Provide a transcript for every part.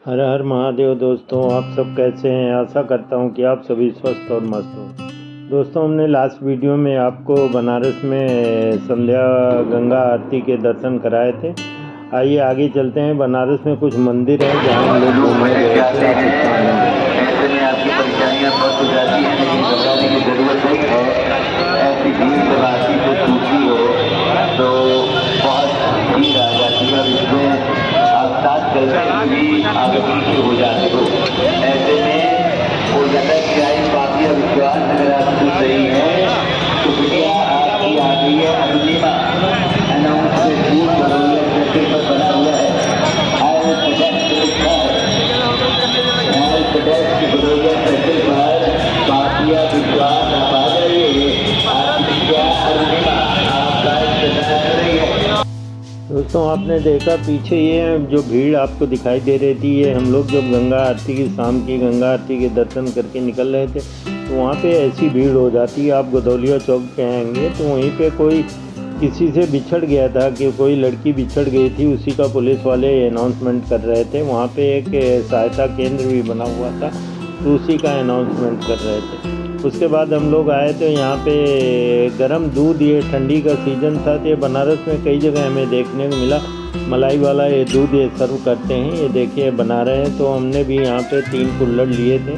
हर हर महादेव। दोस्तों, आप सब कैसे हैं? आशा करता हूं कि आप सभी स्वस्थ और मस्त हो। दोस्तों, हमने लास्ट वीडियो में आपको बनारस में संध्या गंगा आरती के दर्शन कराए थे। आइए आगे चलते हैं। बनारस में कुछ मंदिर हैं जहां हम लोग घूमने गए थे। आप उसका आनंद लें। ऐसे में आपकी परेशानियां बहुत हो जाती हैं, लेकिन घबराने की जरूरत नहीं है। ऐसी भीड़ जब आती हो टूटती हो तो बहुत भीड़ आ जाती है और इसमें आप साथ चलते भी आगे पीछे हो जाते हो। ऐसे में कोलकाता की आई बाकी विश्वास अगर आपको सही है तो बिटिया आपकी आ गई है अरुणिमा। अनाउंसमेंट दूर बरौलिया सर्कल पर बना हुआ है। बरौलिया सर्कल पर बाकिया विश्वास आप आ जाइए। आपकी बिटिया अरुणिमा आपका इंतजार कर रही है। दोस्तों, आपने देखा पीछे ये जो भीड़ आपको दिखाई दे रही थी, ये हम लोग जब गंगा आरती की शाम की गंगा आरती के दर्शन करके निकल रहे थे तो वहाँ पे ऐसी भीड़ हो जाती है। आप गदौलिया चौक पे आएंगे तो वहीं पे कोई किसी से बिछड़ गया था कि कोई लड़की बिछड़ गई थी, उसी का पुलिस वाले अनाउंसमेंट कर रहे थे। वहाँ पे एक सहायता केंद्र भी बना हुआ था तो उसी का अनाउंसमेंट कर रहे थे। उसके बाद हम लोग आए तो यहाँ पे गरम दूध, ये ठंडी का सीज़न था तो ये बनारस में कई जगह हमें देखने को मिला। मलाई वाला ये दूध ये सर्व करते हैं। ये देखिए बना रहे हैं। तो हमने भी यहाँ पे 3 कुल्हड़ लिए थे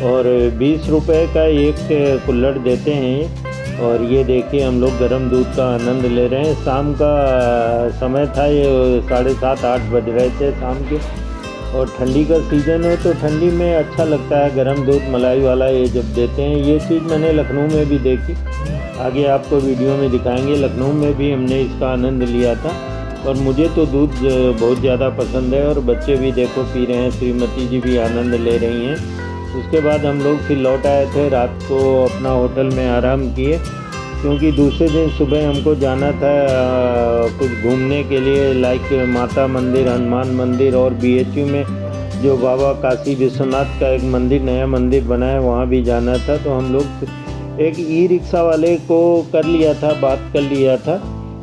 और 20 रुपये का एक कुल्हड़ देते हैं। और ये देखिए हम लोग गर्म दूध का आनंद ले रहे हैं। शाम का समय था, ये 7:30-8 बज रहे थे शाम के। और ठंडी का सीज़न है तो ठंडी में अच्छा लगता है गरम दूध मलाई वाला ये जब देते हैं। ये चीज़ मैंने लखनऊ में भी देखी, आगे आपको वीडियो में दिखाएंगे। लखनऊ में भी हमने इसका आनंद लिया था और मुझे तो दूध बहुत ज़्यादा पसंद है और बच्चे भी देखो पी रहे हैं। श्रीमती जी भी आनंद ले रही हैं। उसके बाद हम लोग फिर लौट आए थे। रात को अपना होटल में आराम किए क्योंकि दूसरे दिन सुबह हमको जाना था कुछ घूमने के लिए, लाइक माता मंदिर, हनुमान मंदिर और BHU में जो बाबा काशी विश्वनाथ का एक मंदिर, नया मंदिर बना है, वहाँ भी जाना था। तो हम लोग एक ई-रिक्शा वाले को कर लिया था, बात कर लिया था।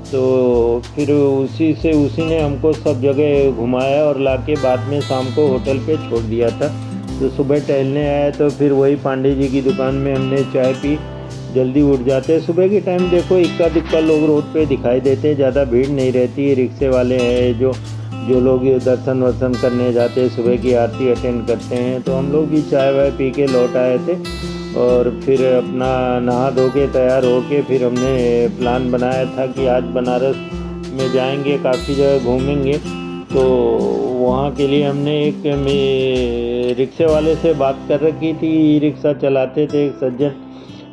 तो फिर उसी ने हमको सब जगह घुमाया और लाके बाद में शाम को होटल पे छोड़ दिया था। तो सुबह टहलने आया तो फिर वही पांडे जी की दुकान में हमने चाय पी। जल्दी उठ जाते। सुबह के टाइम देखो इक्का दुक्का लोग रोड पे दिखाई देते, ज़्यादा भीड़ नहीं रहती है। रिक्शे वाले हैं जो लोग दर्शन वर्शन करने जाते हैं, सुबह की आरती अटेंड करते हैं। तो हम लोग भी चाय वाय पी के लौट आए थे और फिर अपना नहा धो के तैयार हो के फिर हमने प्लान बनाया था कि आज बनारस में जाएंगे, काफ़ी जगह घूमेंगे। तो वहाँ के लिए हमने एक रिक्शे वाले से बात कर रखी थी। ई रिक्शा चलाते थे एक सज्जन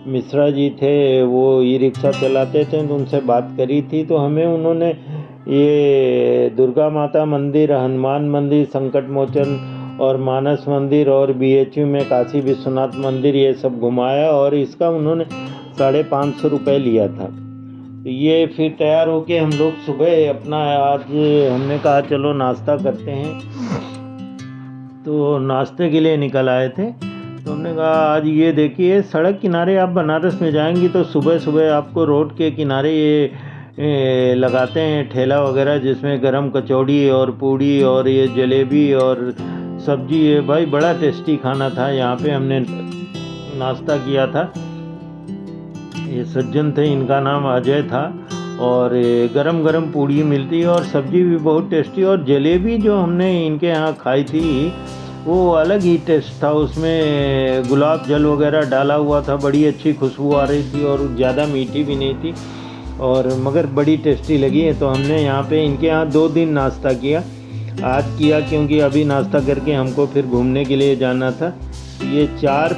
मिश्रा जी थे, वो ई रिक्शा चलाते थे, तो उनसे बात करी थी। तो हमें उन्होंने ये दुर्गा माता मंदिर, हनुमान मंदिर, संकट मोचन और मानस मंदिर और BHU में काशी विश्वनाथ मंदिर ये सब घुमाया और इसका उन्होंने 550 रुपये लिया था। तो ये फिर तैयार होके हम लोग सुबह अपना आज हमने कहा चलो नाश्ता करते हैं, तो नाश्ते के लिए निकल आए थे। तो हमने कहा आज ये देखिए सड़क किनारे आप बनारस में जाएंगी तो सुबह सुबह आपको रोड के किनारे ये लगाते हैं ठेला वगैरह, जिसमें गरम कचौड़ी और पूड़ी और ये जलेबी और सब्जी। ये भाई बड़ा टेस्टी खाना था। यहाँ पे हमने नाश्ता किया था। ये सज्जन थे, इनका नाम अजय था। और गरम गरम पूड़ी मिलती है और सब्जी भी बहुत टेस्टी। और जलेबी जो हमने इनके यहाँ खाई थी वो अलग ही टेस्ट था। उसमें गुलाब जल वगैरह डाला हुआ था, बड़ी अच्छी खुशबू आ रही थी और ज़्यादा मीठी भी नहीं थी और मगर बड़ी टेस्टी लगी है। तो हमने यहाँ पे इनके यहाँ 2 दिन नाश्ता किया। आज किया क्योंकि अभी नाश्ता करके हमको फिर घूमने के लिए जाना था। ये 4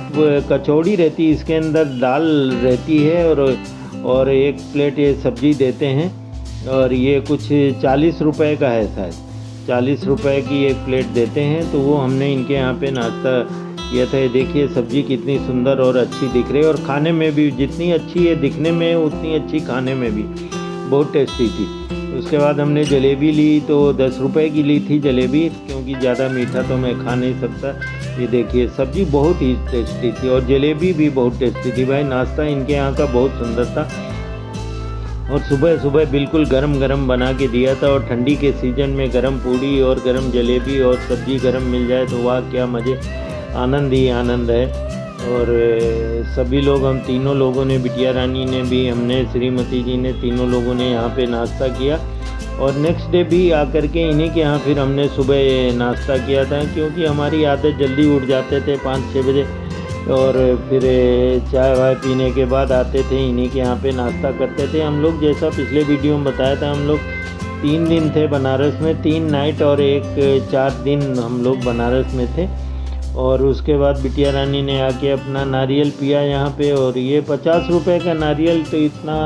कचौड़ी रहती, इसके अंदर दाल रहती है और 1 प्लेट ये सब्जी देते हैं और ये कुछ 40 रुपये का है, शायद 40 रुपये की 1 प्लेट देते हैं। तो वो हमने इनके यहाँ पे नाश्ता किया था। देखिए सब्ज़ी कितनी सुंदर और अच्छी दिख रही है और खाने में भी जितनी अच्छी है दिखने में उतनी अच्छी खाने में भी बहुत टेस्टी थी। उसके बाद हमने जलेबी ली, तो 10 रुपये की ली थी जलेबी, क्योंकि ज़्यादा मीठा तो मैं खा नहीं सकता। ये देखिए सब्ज़ी बहुत ही टेस्टी थी और जलेबी भी बहुत टेस्टी थी। भाई नाश्ता इनके यहाँ का बहुत सुंदर था। और सुबह सुबह बिल्कुल गरम गरम बना के दिया था। और ठंडी के सीज़न में गरम पूड़ी और गरम जलेबी और सब्ज़ी गरम मिल जाए तो वाह क्या मज़े, आनंद ही आनंद है। और सभी लोग, हम तीनों लोगों ने, बिटिया रानी ने भी, हमने, श्रीमती जी ने, तीनों लोगों ने यहाँ पे नाश्ता किया। और नेक्स्ट डे भी आकर के इन्हीं के यहाँ फिर हमने सुबह नाश्ता किया था, क्योंकि हमारी आदत जल्दी उठ जाते थे 5-6 बजे, और फिर चाय वाय पीने के बाद आते थे इन्हीं के यहाँ पे नाश्ता करते थे हम लोग। जैसा पिछले वीडियो में बताया था, हम लोग 3 दिन थे बनारस में, 3 नाइट और 4 दिन हम लोग बनारस में थे। और उसके बाद बिटिया रानी ने आके अपना नारियल पिया यहाँ पे। और ये 50 रुपये का नारियल, तो इतना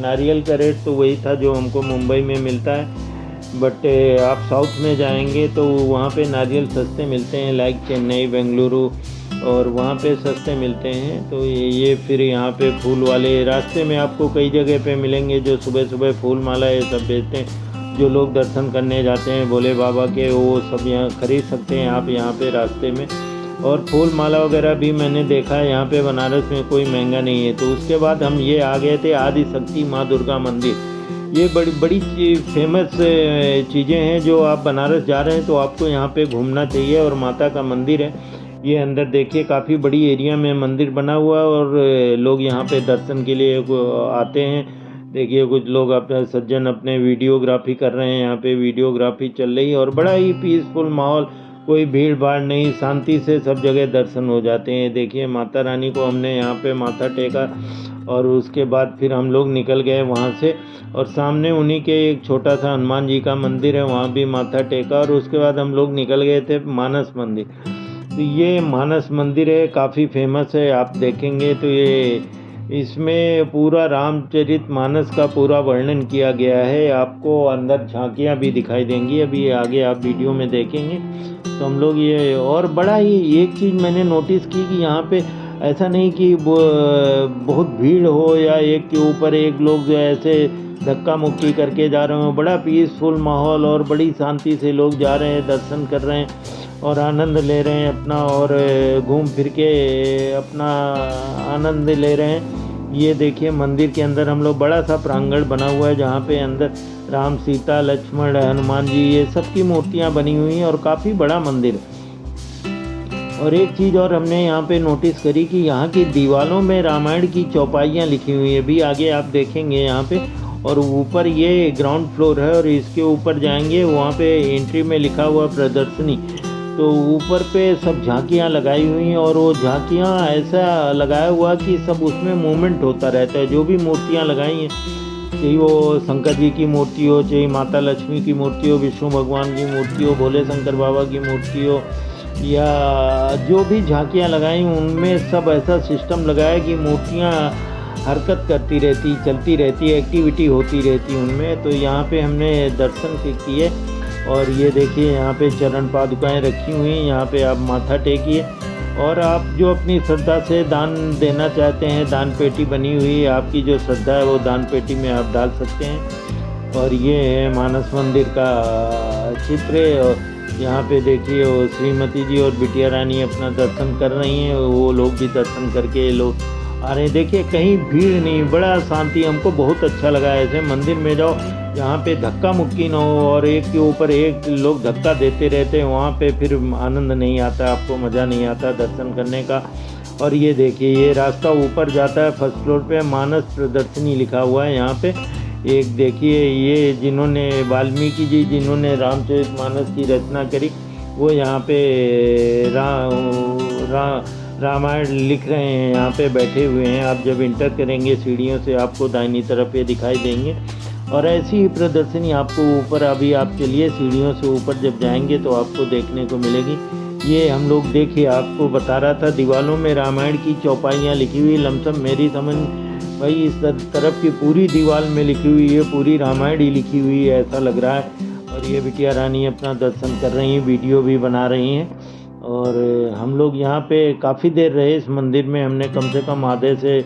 नारियल का रेट तो वही था जो हमको मुंबई में मिलता है। बट आप साउथ में जाएंगे तो वहाँ पे नारियल सस्ते मिलते हैं, लाइक चेन्नई, बेंगलुरु, और वहाँ पे सस्ते मिलते हैं। तो ये फिर यहाँ पे फूल वाले रास्ते में आपको कई जगह पे मिलेंगे जो सुबह सुबह फूल माला ये सब बेचते हैं। जो लोग दर्शन करने जाते हैं भोले बाबा के, वो सब यहाँ खरीद सकते हैं आप यहाँ पे रास्ते में। और फूल माला वगैरह भी मैंने देखा है यहाँ पे बनारस में, कोई महंगा नहीं है। तो उसके बाद हम ये आ गए थे आदि शक्ति माँ दुर्गा मंदिर। ये बड़ी बड़ी फेमस चीज़ें हैं जो आप बनारस जा रहे हैं तो आपको यहाँ पे घूमना चाहिए। और माता का मंदिर है ये, अंदर देखिए काफ़ी बड़ी एरिया में मंदिर बना हुआ है। और लोग यहाँ पे दर्शन के लिए आते हैं। देखिए कुछ लोग अपने सज्जन अपने वीडियोग्राफी कर रहे हैं, यहाँ पे वीडियोग्राफी चल रही है। और बड़ा ही पीसफुल माहौल, कोई भीड़ भाड़ नहीं, शांति से सब जगह दर्शन हो जाते हैं। देखिए माता रानी को हमने यहाँ पे माथा टेका, और उसके बाद फिर हम लोग निकल गए वहाँ से। और सामने उन्हीं के एक छोटा सा हनुमान जी का मंदिर है, वहाँ भी माथा टेका। और उसके बाद हम लोग निकल गए थे मानस मंदिर। तो ये मानस मंदिर है, काफ़ी फेमस है। आप देखेंगे तो ये, इसमें पूरा रामचरित मानस का पूरा वर्णन किया गया है। आपको अंदर झांकियाँ भी दिखाई देंगी, अभी आगे आप वीडियो में देखेंगे। तो हम लोग ये, और बड़ा ही एक चीज़ मैंने नोटिस की कि यहाँ पे ऐसा नहीं कि बहुत भीड़ हो या एक के ऊपर एक लोग जो ऐसे धक्का मुक्की करके जा रहे हो। बड़ा पीसफुल माहौल और बड़ी शांति से लोग जा रहे हैं, दर्शन कर रहे हैं और आनंद ले रहे हैं अपना, और घूम फिर के अपना आनंद ले रहे हैं। ये देखिए मंदिर के अंदर हम लोग, बड़ा सा प्रांगण बना हुआ है जहाँ पे अंदर राम, सीता, लक्ष्मण, हनुमान जी, ये सब की मूर्तियाँ बनी हुई हैं। और काफ़ी बड़ा मंदिर है। और एक चीज़ और हमने यहाँ पे नोटिस करी कि यहाँ की दीवारों में रामायण की चौपाइयाँ लिखी हुई है, भी आगे आप देखेंगे यहाँ पे। और ऊपर ये ग्राउंड फ्लोर है, और इसके ऊपर जाएंगे वहाँ पे एंट्री में लिखा हुआ प्रदर्शनी। तो ऊपर पे सब झांकियाँ लगाई हुई हैं, और वो झांकियाँ ऐसा लगाया हुआ कि सब उसमें मूवमेंट होता रहता है। जो भी मूर्तियाँ लगाई हैं, चाहे वो शंकर जी की मूर्ति हो, चाहे माता लक्ष्मी की मूर्ति हो, विष्णु भगवान की मूर्ति हो, भोले शंकर बाबा की मूर्ति हो, या जो भी झांकियाँ लगाई उनमें सब ऐसा सिस्टम लगाया कि मूर्तियाँ हरकत करती रहती, चलती रहती, एक्टिविटी होती रहती उनमें। तो यहाँ पे हमने दर्शन किए। और ये देखिए यहाँ पे चरण पादुकाएँ रखी हुई हैं, यहाँ पे आप माथा टेकिए। और आप जो अपनी श्रद्धा से दान देना चाहते हैं, दान पेटी बनी हुई है, आपकी जो श्रद्धा है वो दान पेटी में आप डाल सकते हैं। और ये है मानस मंदिर का चित्र। और यहाँ पे देखिए वो श्रीमती जी और बिटिया रानी अपना दर्शन कर रही हैं, वो लोग भी दर्शन करके लोग आ रहे हैं। देखिए कहीं भीड़ नहीं, बड़ा शांति, हमको बहुत अच्छा लगा। ऐसे मंदिर में जाओ जहाँ पे धक्का मुक्की ना हो और एक के ऊपर एक लोग धक्का देते रहते हैं, वहाँ पे फिर आनंद नहीं आता, आपको मज़ा नहीं आता दर्शन करने का। और ये देखिए ये रास्ता ऊपर जाता है, फर्स्ट फ्लोर पे मानस प्रदर्शनी लिखा हुआ है यहाँ पे। एक देखिए ये जिन्होंने वाल्मीकि जी, जिन्होंने रामचरितमानस की रचना करी, वो यहाँ पे रामायण लिख रहे हैं, यहाँ पे बैठे हुए हैं। आप जब इंटर करेंगे सीढ़ियों से आपको दाहिनी तरफ ये दिखाई देंगे। और ऐसी ही प्रदर्शनी आपको ऊपर, अभी आप चलिए सीढ़ियों से ऊपर जब जाएंगे तो आपको देखने को मिलेगी। ये हम लोग देखिए, आपको बता रहा था दीवारों में रामायण की चौपाइयाँ लिखी हुई, लमसम मेरी समझ भाई इस तरफ की पूरी दीवार में लिखी हुई है, पूरी रामायण ही लिखी हुई है ऐसा लग रहा है। और ये बिटिया रानी अपना दर्शन कर रही हैं, वीडियो भी बना रही हैं। और हम लोग यहाँ पे काफ़ी देर रहे इस मंदिर में, हमने कम से कम आधे से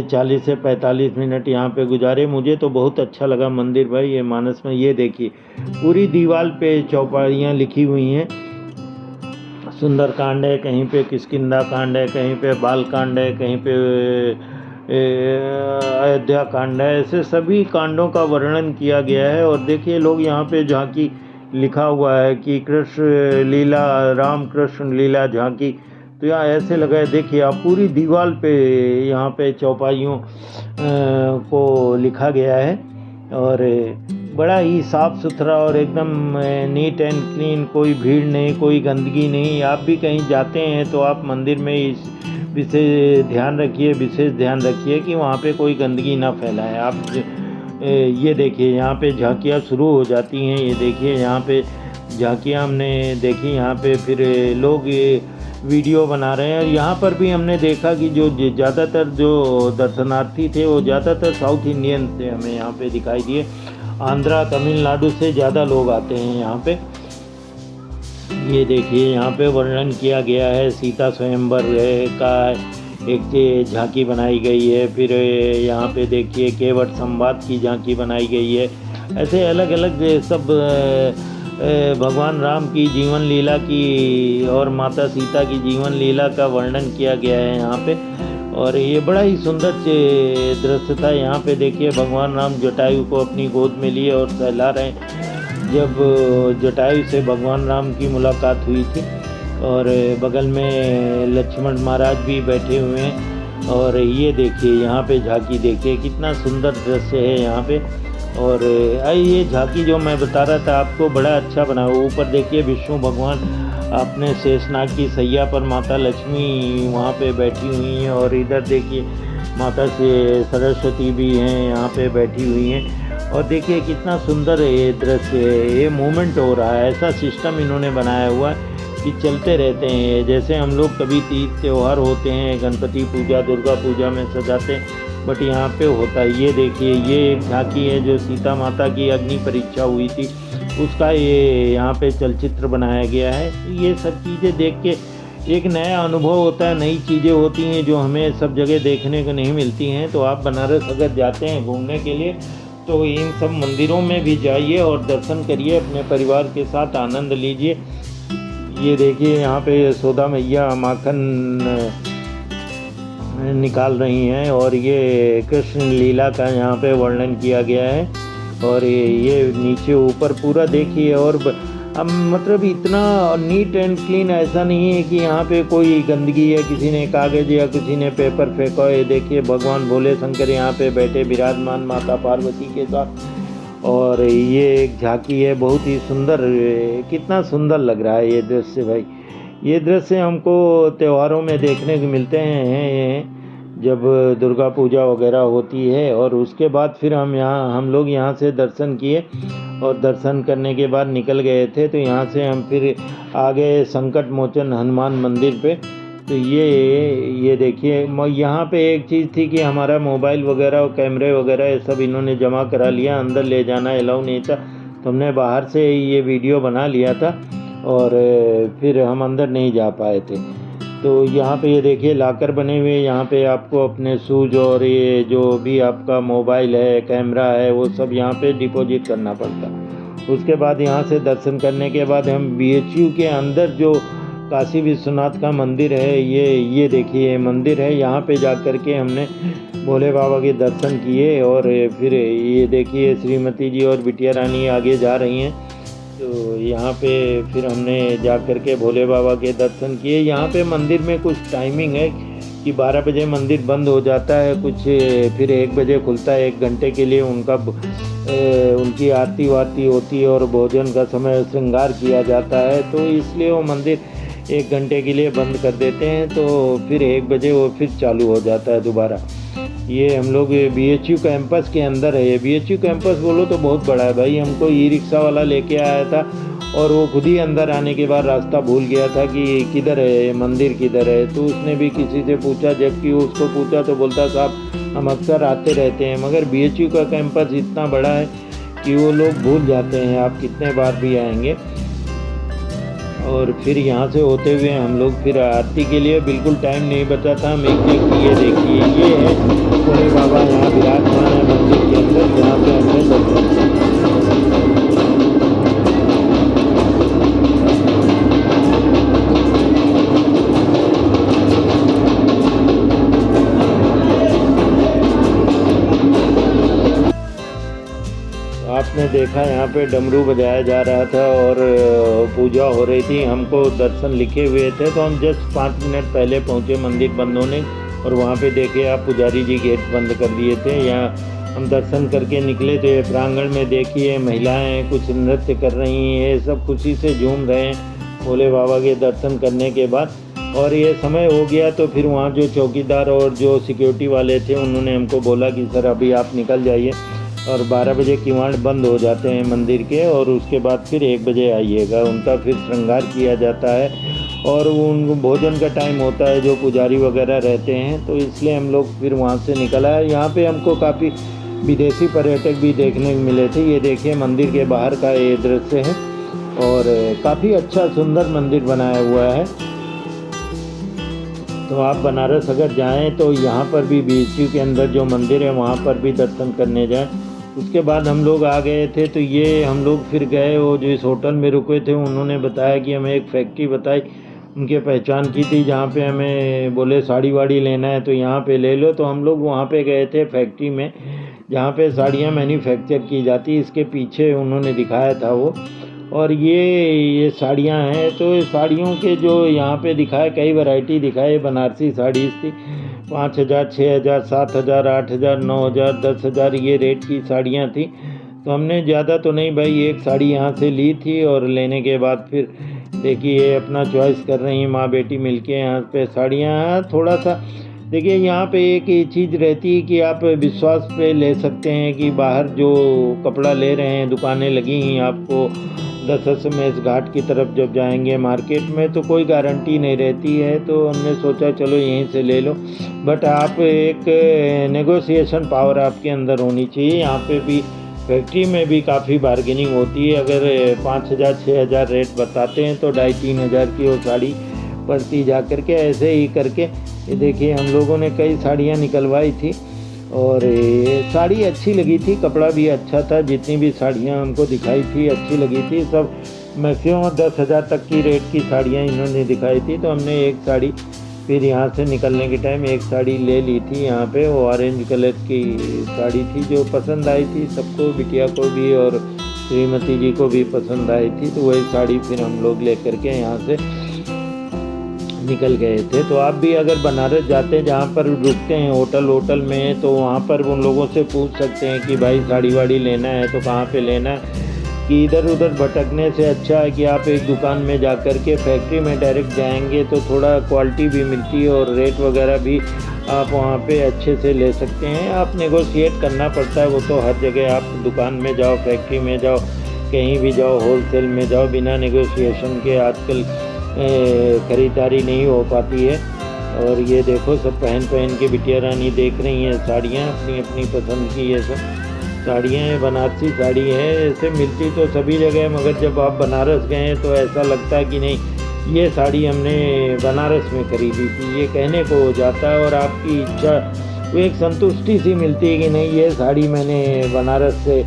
40 से 45 मिनट यहाँ पे गुजारे। मुझे तो बहुत अच्छा लगा मंदिर भाई, ये मानस में। ये देखिए पूरी दीवार पे चौपाइयाँ लिखी हुई हैं, सुंदर कांड है, कहीं पे किष्किंधा कांड है, कहीं पे बाल कांड है, कहीं पे अयोध्या कांड है, ऐसे सभी कांडों का वर्णन किया गया है। और देखिए लोग यहाँ पे झांकी लिखा हुआ है कि कृष्ण लीला, राम कृष्ण लीला झांकी। तो यहाँ ऐसे लगा है, देखिए आप पूरी दीवार पे यहाँ पे चौपाइयों को लिखा गया है। और बड़ा ही साफ़ सुथरा और एकदम नीट एंड क्लीन, कोई भीड़ नहीं, कोई गंदगी नहीं। आप भी कहीं जाते हैं तो आप मंदिर में इस विशेष ध्यान रखिए कि वहाँ पे कोई गंदगी ना फैलाएं। आप ये देखिए यहाँ पे झांकियाँ शुरू हो जाती हैं। ये देखिए यहाँ पे झांकियाँ हमने देखी, यहाँ पे फिर लोग ये वीडियो बना रहे हैं। यहाँ पर भी हमने देखा कि जो ज़्यादातर जो दर्शनार्थी थे वो ज़्यादातर साउथ इंडियन थे, हमें यहाँ पे दिखाई दिए। आंध्रा, तमिलनाडु से ज़्यादा लोग आते हैं यहाँ पे। ये देखिए यहाँ पे वर्णन किया गया है, सीता स्वयंवर का एक झांकी बनाई गई है। फिर यहाँ पे देखिए केवट संवाद की झांकी बनाई गई है। ऐसे अलग अलग सब भगवान राम की जीवन लीला की और माता सीता की जीवन लीला का वर्णन किया गया है यहाँ पे। और ये बड़ा ही सुंदर दृश्य था। यहाँ पे देखिए भगवान राम जटायु को अपनी गोद में लिए और सहला रहे हैं। जब जटायु से भगवान राम की मुलाकात हुई थी और बगल में लक्ष्मण महाराज भी बैठे हुए हैं। और ये देखिए यहाँ पे झांकी देखिए, कितना सुंदर दृश्य है यहाँ पे। और ये झांकी जो मैं बता रहा था आपको, बड़ा अच्छा बना। ऊपर देखिए विष्णु भगवान अपने शेषनाग की सैया पर, माता लक्ष्मी वहाँ पे बैठी हुई हैं। और इधर देखिए माता से सरस्वती भी हैं यहाँ पे बैठी हुई हैं। और देखिए कितना सुंदर ये दृश्य है, ये मूवमेंट हो रहा है। ऐसा सिस्टम इन्होंने बनाया हुआ है कि चलते रहते हैं। जैसे हम लोग कभी तीज त्यौहार होते हैं, गणपति पूजा, दुर्गा पूजा में सजाते हैं, बट यहाँ पे होता है। ये देखिए ये एक झांकी है जो सीता माता की अग्नि परीक्षा हुई थी, उसका ये यहाँ पे चलचित्र बनाया गया है। ये सब चीज़ें देख के एक नया अनुभव होता है, नई चीज़ें होती हैं जो हमें सब जगह देखने को नहीं मिलती हैं। तो आप बनारस अगर जाते हैं घूमने के लिए तो इन सब मंदिरों में भी जाइए और दर्शन करिए, अपने परिवार के साथ आनंद लीजिए। ये देखिए यहाँ पे यशोदा मैया माखन निकाल रही हैं और ये कृष्ण लीला का यहाँ पे वर्णन किया गया है। और ये नीचे ऊपर पूरा देखिए। और अब मतलब इतना नीट एंड क्लीन, ऐसा नहीं है कि यहाँ पे कोई गंदगी है, किसी ने कागज या किसी ने पेपर फेंका है। देखिए भगवान भोले शंकर यहाँ पे बैठे विराजमान माता पार्वती के साथ। और ये एक झांकी है, बहुत ही सुंदर, कितना सुंदर लग रहा है ये दृश्य भाई। ये दृश्य हमको त्योहारों में देखने को मिलते हैं जब दुर्गा पूजा वगैरह होती है। और उसके बाद फिर हम लोग यहाँ से दर्शन किए और दर्शन करने के बाद निकल गए थे। तो यहाँ से हम फिर आ गए संकट मोचन हनुमान मंदिर पे। तो ये देखिए यहाँ पे एक चीज़ थी कि हमारा मोबाइल वगैरह और कैमरे वगैरह ये सब इन्होंने जमा करा लिया, अंदर ले जाना अलाउ नहीं था। तो हमने बाहर से ये वीडियो बना लिया था और फिर हम अंदर नहीं जा पाए थे। तो यहाँ पे ये देखिए लाकर बने हुए, यहाँ पे आपको अपने शूज और ये जो भी आपका मोबाइल है, कैमरा है, वो सब यहाँ पे डिपॉजिट करना पड़ता। उसके बाद यहाँ से दर्शन करने के बाद हम BHU के अंदर जो काशी विश्वनाथ का मंदिर है, ये देखिए मंदिर है, यहाँ पे जा कर के हमने भोले बाबा के दर्शन किए। और फिर ये देखिए श्रीमती जी और बिटिया रानी आगे जा रही हैं। तो यहाँ पे फिर हमने जा कर के भोले बाबा के दर्शन किए। यहाँ पे मंदिर में कुछ टाइमिंग है कि 12 बजे मंदिर बंद हो जाता है, कुछ फिर 1 बजे खुलता है। 1 घंटे के लिए उनकी आरती वारती होती है और भोजन का समय श्रृंगार किया जाता है। तो इसलिए वो मंदिर 1 घंटे के लिए बंद कर देते हैं। तो फिर 1 बजे वो फिर चालू हो जाता है दोबारा। ये हम लोग BHU कैंपस के अंदर है। ये BHU कैंपस बोलो तो बहुत बड़ा है भाई। हमको ई-रिक्शा वाला लेके आया था और वो खुद ही अंदर आने के बाद रास्ता भूल गया था कि किधर है, मंदिर किधर है। तो उसने भी किसी से पूछा, जबकि उसको पूछा तो बोलता साहब हम अक्सर आते रहते हैं। मगर BHU का कैंपस इतना बड़ा है कि वो लोग भूल जाते हैं आप कितने बार भी आएंगे। और फिर यहाँ से होते हुए हम लोग फिर आरती के लिए बिल्कुल टाइम नहीं बचा था। हम एक ये देखिए ये है भोले बाबा यहाँ विराजमान है मंदिर के अंदर, जहाँ पे हमने दर्शन किया। देखा यहाँ पे डमरू बजाया जा रहा था और पूजा हो रही थी। हमको दर्शन लिखे हुए थे, तो हम जस्ट 5 मिनट पहले पहुँचे मंदिर बंद होने, और वहाँ पे देखे आप पुजारी जी गेट बंद कर दिए थे। यहाँ हम दर्शन करके निकले थे। प्रांगण में देखिए महिलाएं कुछ नृत्य कर रही हैं, सब खुशी से झूम रहे हैं भोले बाबा के दर्शन करने के बाद। और ये समय हो गया तो फिर वहाँ जो चौकीदार और जो सिक्योरिटी वाले थे उन्होंने हमको बोला कि सर अभी आप निकल जाइए, और 12 बजे किवाड़ बंद हो जाते हैं मंदिर के, और उसके बाद फिर 1 बजे आइएगा। उनका फिर श्रृंगार किया जाता है और उन भोजन का टाइम होता है, जो पुजारी वगैरह रहते हैं, तो इसलिए हम लोग फिर वहाँ से निकल आए। यहाँ पे हमको काफ़ी विदेशी पर्यटक भी देखने को मिले थे। ये देखिए मंदिर के बाहर का ये दृश्य है, और काफ़ी अच्छा सुंदर मंदिर बनाया हुआ है। तो आप बनारस अगर जाएं तो यहाँ पर भी बीएचयू के अंदर जो मंदिर है वहाँ पर भी दर्शन करने जाएं। उसके बाद हम लोग आ गए थे, तो ये हम लोग फिर गए, वो जो इस होटल में रुके थे उन्होंने बताया कि हमें एक फैक्ट्री बताई, उनके पहचान की थी, जहाँ पे हमें बोले साड़ी वाड़ी लेना है तो यहाँ पे ले लो। तो हम लोग वहाँ पे गए थे फैक्ट्री में, जहाँ पे साड़ियाँ मैन्युफैक्चर की जाती, इसके पीछे उन्होंने दिखाया था वो। और ये साड़ियाँ हैं, तो साड़ियों के जो यहाँ पे दिखाए कई वैरायटी दिखाए। बनारसी साड़ी थी 5,000, 6,000, 7,000, 8,000, 9,000, 10,000 ये रेट की साड़ियाँ थी। तो हमने ज़्यादा तो नहीं भाई, एक साड़ी यहाँ से ली थी, और लेने के बाद फिर देखिए अपना चॉइस कर रही हैं माँ बेटी मिलके यहाँ पे साड़ियाँ। थोड़ा सा देखिए यहाँ पे एक ये चीज़ रहती है कि आप विश्वास पे ले सकते हैं कि बाहर जो कपड़ा ले रहे हैं दुकानें लगी हैं आपको 10 में इस घाट की तरफ जब जाएंगे मार्केट में, तो कोई गारंटी नहीं रहती है। तो हमने सोचा चलो यहीं से ले लो, बट आप एक नेगोशिएशन पावर आपके अंदर होनी चाहिए। यहाँ पे भी फैक्ट्री में भी काफ़ी बार्गेनिंग होती है। अगर 5,000, 6,000 रेट बताते हैं तो 2,500 की वो साड़ी पड़ती जा करके। ऐसे ही करके ये देखिए हम लोगों ने कई साड़ियाँ निकलवाई थी, और ये साड़ी अच्छी लगी थी, कपड़ा भी अच्छा था। जितनी भी साड़ियाँ हमको दिखाई थी अच्छी लगी थी। सब मैक्सिमम 10,000 तक की रेट की साड़ियाँ इन्होंने दिखाई थी। तो हमने एक साड़ी फिर यहाँ से निकलने के टाइम एक साड़ी ले ली थी। यहाँ पे वो ऑरेंज कलर की साड़ी थी जो पसंद आई थी सबको, बिटिया को भी और श्रीमती जी को भी पसंद आई थी। तो वही साड़ी फिर हम लोग ले करके यहाँ से निकल गए थे। तो आप भी अगर बनारस जाते हैं, जहाँ पर रुकते हैं होटल में, तो वहाँ पर उन लोगों से पूछ सकते हैं कि भाई साड़ी वाड़ी लेना है तो कहाँ पे लेना है, कि इधर उधर भटकने से अच्छा है कि आप एक दुकान में जा कर के फैक्ट्री में डायरेक्ट जाएंगे तो थोड़ा क्वालिटी भी मिलती है, और रेट वगैरह भी आप वहाँ पे अच्छे से ले सकते हैं। आप नेगोशिएट करना पड़ता है, वो तो हर जगह आप दुकान में जाओ, फैक्ट्री में जाओ, कहीं भी जाओ, होलसेल में जाओ, बिना नेगोशिएशन के आजकल ख़रीदारी नहीं हो पाती है। और ये देखो सब पहन के बिटिया रानी देख रही हैं साड़ियाँ अपनी अपनी पसंद की। ये सब साड़ियाँ हैं, बनारसी साड़ी है, ऐसे मिलती तो सभी जगह, मगर जब आप बनारस गए तो ऐसा लगता है कि नहीं ये साड़ी हमने बनारस में खरीदी थी, ये कहने को हो जाता है। और आपकी इच्छा वो एक संतुष्टि सी मिलती है कि नहीं ये साड़ी मैंने बनारस से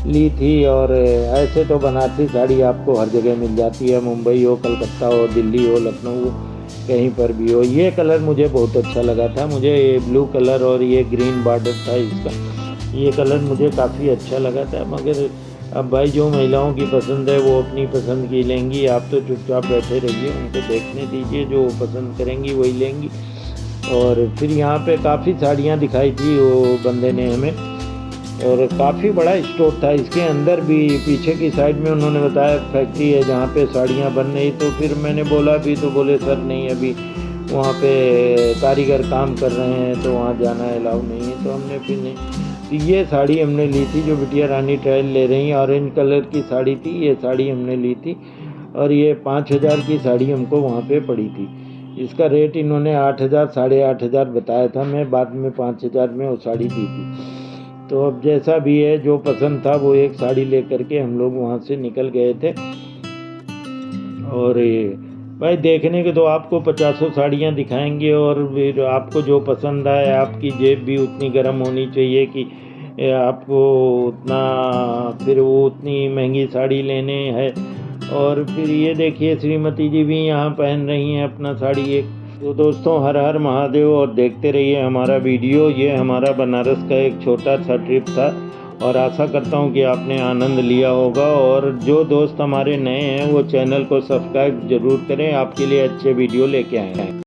ली थी। और ऐसे तो बनारसी साड़ी आपको हर जगह मिल जाती है, मुंबई हो, कलकत्ता हो, दिल्ली हो, लखनऊ, कहीं पर भी हो। ये कलर मुझे बहुत अच्छा लगा था, मुझे ये ब्लू कलर और ये ग्रीन बॉर्डर था इसका, ये कलर मुझे काफ़ी अच्छा लगा था। मगर अब भाई जो महिलाओं की पसंद है वो अपनी पसंद की लेंगी, आप तो चुपचाप बैठे रहिए, उनको देखने दीजिए, जो पसंद करेंगी वही लेंगी। और फिर यहाँ पे काफ़ी साड़ियाँ दिखाई थी वो बंदे ने हमें, और काफ़ी बड़ा स्टोर था। इसके अंदर भी पीछे की साइड में उन्होंने बताया फैक्ट्री है जहाँ पे साड़ियाँ बन रही। तो फिर मैंने बोला भी, तो बोले सर नहीं अभी वहाँ पे कारीगर काम कर रहे हैं तो वहाँ जाना अलाउ नहीं है। तो हमने फिर नहीं, तो ये साड़ी हमने ली थी जो बिटिया रानी ट्रायल ले रही हैं, ऑरेंज कलर की साड़ी थी, ये साड़ी हमने ली थी। और ये 5,000 की साड़ी हमको वहाँ पे पड़ी थी। इसका रेट इन्होंने 8,000, 8,500 बताया था, मैं बाद में 5,000 में वो साड़ी दी थी। तो अब जैसा भी है, जो पसंद था वो एक साड़ी ले करके हम लोग वहाँ से निकल गए थे। और भाई देखने के तो आपको 50 साड़ियाँ दिखाएंगे, और फिर आपको जो पसंद आए, आपकी जेब भी उतनी गर्म होनी चाहिए कि आपको उतना फिर वो उतनी महंगी साड़ी लेने है। और फिर ये देखिए श्रीमती जी भी यहाँ पहन रही हैं अपना साड़ी एक। तो दोस्तों हर हर महादेव, और देखते रहिए हमारा वीडियो। ये हमारा बनारस का एक छोटा सा ट्रिप था, और आशा करता हूँ कि आपने आनंद लिया होगा। और जो दोस्त हमारे नए हैं वो चैनल को सब्सक्राइब ज़रूर करें, आपके लिए अच्छे वीडियो लेके आए हैं।